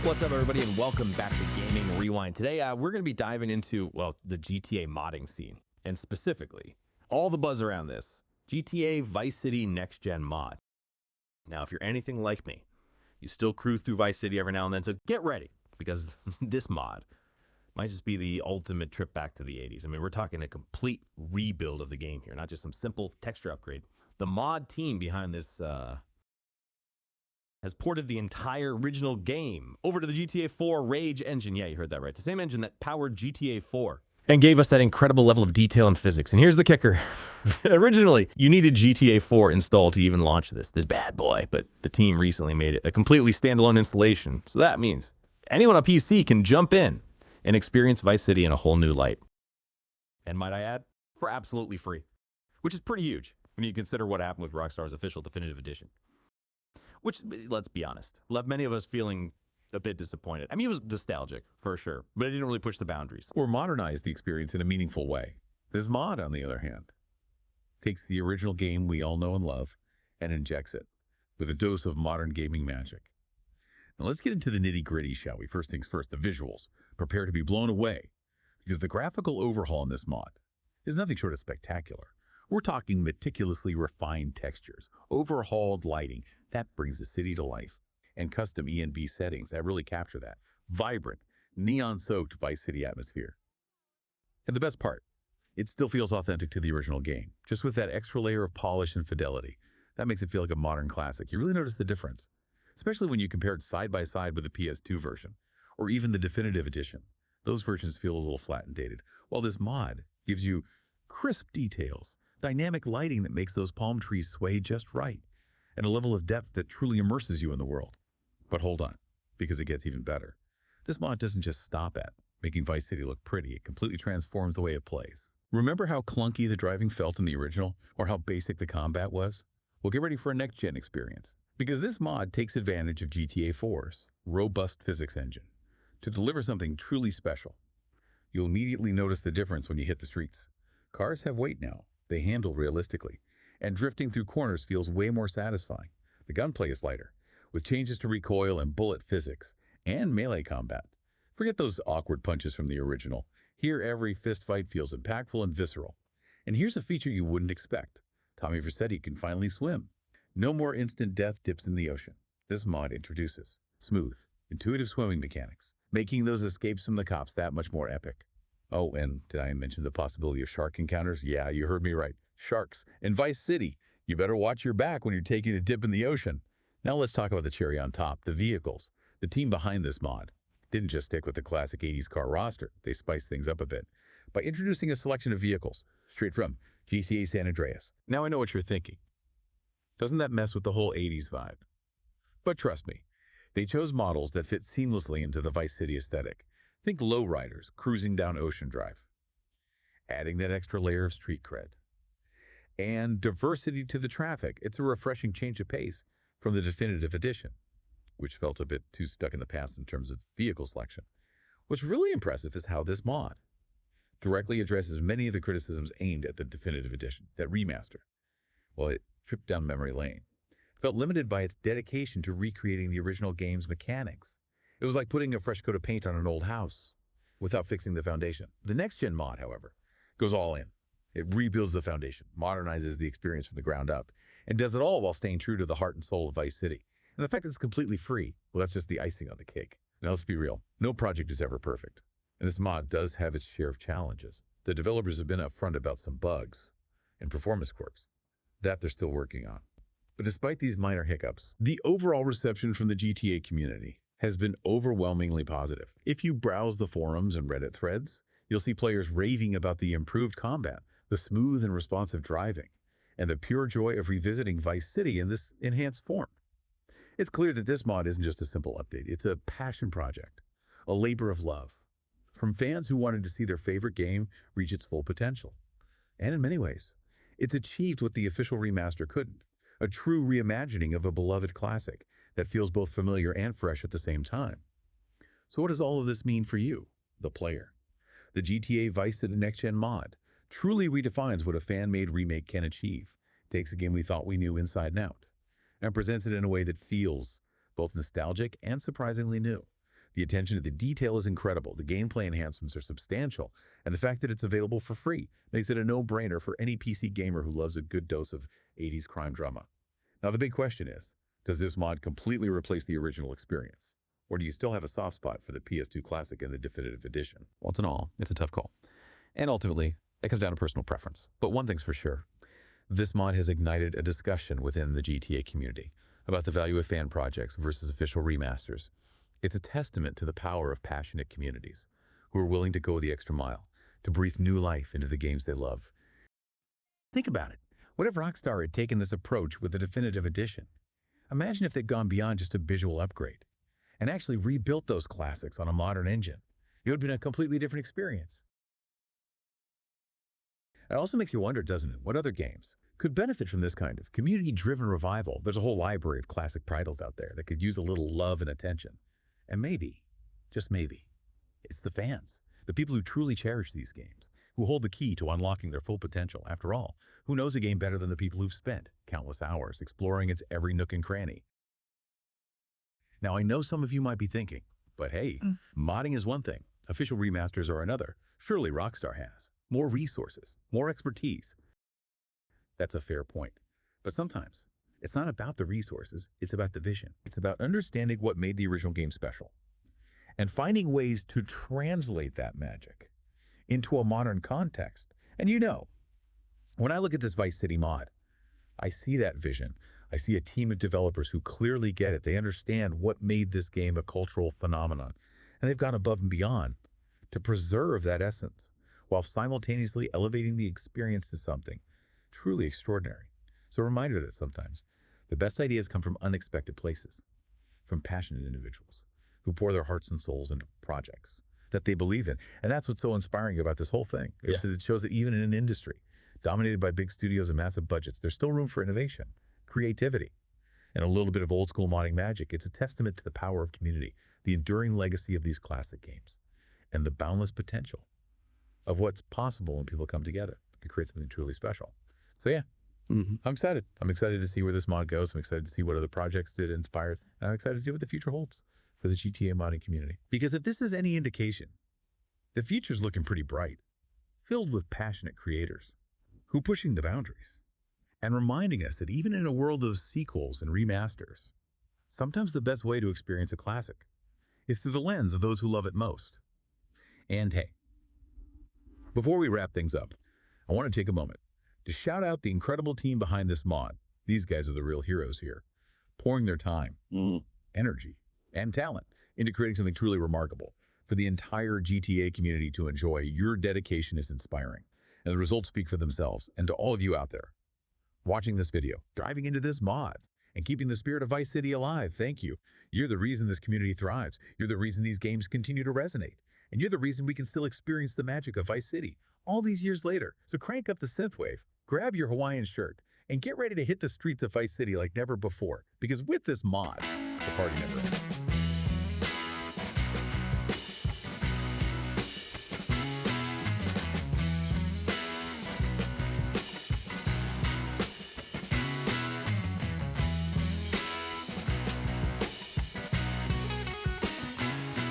What's up, everybody, and welcome back to Gaming Rewind. Today, we're going to be diving into, well, the GTA modding scene, and specifically, all the buzz around this, GTA Vice City NextGen mod. Now, if you're anything like me, you still cruise through Vice City every now and then, so get ready, because this mod might just be the ultimate trip back to the 80s. I mean, we're talking a complete rebuild of the game here, not just some simple texture upgrade. The mod team behind this has ported the entire original game over to the GTA 4 Rage engine. Yeah, you heard that right. The same engine that powered GTA 4 and gave us that incredible level of detail and physics. And here's the kicker. Originally, you needed GTA 4 installed to even launch this bad boy, but the team recently made it a completely standalone installation. So that means anyone on PC can jump in and experience Vice City in a whole new light. And might I add, for absolutely free, which is pretty huge when you consider what happened with Rockstar's official definitive edition. Which, let's be honest, left many of us feeling a bit disappointed. I mean, it was nostalgic, for sure, but it didn't really push the boundaries. Or modernize the experience in a meaningful way. This mod, on the other hand, takes the original game we all know and love and injects it with a dose of modern gaming magic. Now let's get into the nitty-gritty, shall we? First things first, the visuals. Prepare to be blown away, because the graphical overhaul in this mod is nothing short of spectacular. We're talking meticulously refined textures, overhauled lighting, that brings the city to life, and custom ENB settings that really capture that vibrant, neon-soaked Vice City atmosphere. And the best part, it still feels authentic to the original game, just with that extra layer of polish and fidelity. That makes it feel like a modern classic. You really notice the difference, especially when you compare it side by side with the PS2 version, or even the definitive edition. Those versions feel a little flat and dated, while this mod gives you crisp details, dynamic lighting that makes those palm trees sway just right, and a level of depth that truly immerses you in the world. But hold on, because it gets even better. This mod doesn't just stop at making Vice City look pretty, it completely transforms the way it plays. Remember how clunky the driving felt in the original, or how basic the combat was? Well, get ready for a next-gen experience, because this mod takes advantage of GTA 4's robust physics engine to deliver something truly special. You'll immediately notice the difference when you hit the streets. Cars have weight now, they handle realistically, and drifting through corners feels way more satisfying. The gunplay is lighter, with changes to recoil and bullet physics, and melee combat. Forget those awkward punches from the original. Here, every fist fight feels impactful and visceral. And here's a feature you wouldn't expect. Tommy Vercetti can finally swim. No more instant death dips in the ocean. This mod introduces smooth, intuitive swimming mechanics, making those escapes from the cops that much more epic. Oh, and did I mention the possibility of shark encounters? Yeah, you heard me right. Sharks. In Vice City, you better watch your back when you're taking a dip in the ocean. Now let's talk about the cherry on top, the vehicles. The team behind this mod didn't just stick with the classic 80s car roster. They spiced things up a bit by introducing a selection of vehicles straight from GTA San Andreas. Now I know what you're thinking. Doesn't that mess with the whole 80s vibe? But trust me, they chose models that fit seamlessly into the Vice City aesthetic. Think lowriders cruising down Ocean Drive, adding that extra layer of street cred. And diversity to the traffic. It's a refreshing change of pace from the definitive edition, which felt a bit too stuck in the past in terms of vehicle selection. What's really impressive is how this mod directly addresses many of the criticisms aimed at the definitive edition, that remaster. Well, it tripped down memory lane. It felt limited by its dedication to recreating the original game's mechanics. It was like putting a fresh coat of paint on an old house without fixing the foundation. The next-gen mod, however, goes all in. It rebuilds the foundation, modernizes the experience from the ground up, and does it all while staying true to the heart and soul of Vice City. And the fact that it's completely free, well, that's just the icing on the cake. Now, let's be real. No project is ever perfect, and this mod does have its share of challenges. The developers have been upfront about some bugs and performance quirks that they're still working on. But despite these minor hiccups, the overall reception from the GTA community has been overwhelmingly positive. If you browse the forums and Reddit threads, you'll see players raving about the improved combat, the smooth and responsive driving, and the pure joy of revisiting Vice City in this enhanced form. It's clear that this mod isn't just a simple update. It's a passion project, a labor of love, from fans who wanted to see their favorite game reach its full potential. And in many ways, it's achieved what the official remaster couldn't, a true reimagining of a beloved classic that feels both familiar and fresh at the same time. So what does all of this mean for you, the player? The GTA Vice City Next-Gen mod truly redefines what a fan-made remake can achieve. It takes a game we thought we knew inside and out, and presents it in a way that feels both nostalgic and surprisingly new. The attention to the detail is incredible, the gameplay enhancements are substantial, and the fact that it's available for free makes it a no-brainer for any PC gamer who loves a good dose of 80s crime drama. Now the big question is, does this mod completely replace the original experience? Or do you still have a soft spot for the PS2 Classic and the Definitive Edition? Well, in all, it's a tough call. And ultimately, it comes down to personal preference. But one thing's for sure, this mod has ignited a discussion within the GTA community about the value of fan projects versus official remasters. It's a testament to the power of passionate communities who are willing to go the extra mile to breathe new life into the games they love. Think about it. What if Rockstar had taken this approach with the Definitive Edition? Imagine if they'd gone beyond just a visual upgrade and actually rebuilt those classics on a modern engine. It would have been a completely different experience. It also makes you wonder, doesn't it, what other games could benefit from this kind of community-driven revival? There's a whole library of classic titles out there that could use a little love and attention. And maybe, just maybe, it's the fans, the people who truly cherish these games, who hold the key to unlocking their full potential. After all, who knows a game better than the people who've spent countless hours exploring its every nook and cranny? Now, I know some of you might be thinking, but hey, modding is one thing, official remasters are another. Surely Rockstar has more resources, more expertise. That's a fair point. But sometimes, it's not about the resources, it's about the vision. It's about understanding what made the original game special and finding ways to translate that magic into a modern context. And you know, when I look at this Vice City mod, I see that vision. I see a team of developers who clearly get it. They understand what made this game a cultural phenomenon. And they've gone above and beyond to preserve that essence while simultaneously elevating the experience to something truly extraordinary. So a reminder that sometimes the best ideas come from unexpected places, from passionate individuals who pour their hearts and souls into projects that they believe in. And that's what's so inspiring about this whole thing. It shows that even in an industry dominated by big studios and massive budgets, there's still room for innovation, creativity, and a little bit of old school modding magic. It's a testament to the power of community, the enduring legacy of these classic games, and the boundless potential of what's possible when people come together to create something truly special. So yeah, I'm excited. I'm excited to see where this mod goes. I'm excited to see what other projects it inspired. And I'm excited to see what the future holds for the GTA modding community. Because if this is any indication, the future's looking pretty bright, filled with passionate creators who are pushing the boundaries and reminding us that even in a world of sequels and remasters, sometimes the best way to experience a classic is through the lens of those who love it most. And hey, before we wrap things up, I want to take a moment to shout out the incredible team behind this mod. These guys are the real heroes here, pouring their time, energy, and talent into creating something truly remarkable for the entire GTA community to enjoy. Your dedication is inspiring, and the results speak for themselves. And to all of you out there watching this video, diving into this mod, and keeping the spirit of Vice City alive, thank you. You're the reason this community thrives. You're the reason these games continue to resonate. And you're the reason we can still experience the magic of Vice City all these years later. So crank up the synthwave, grab your Hawaiian shirt, and get ready to hit the streets of Vice City like never before. Because with this mod, the party never ends.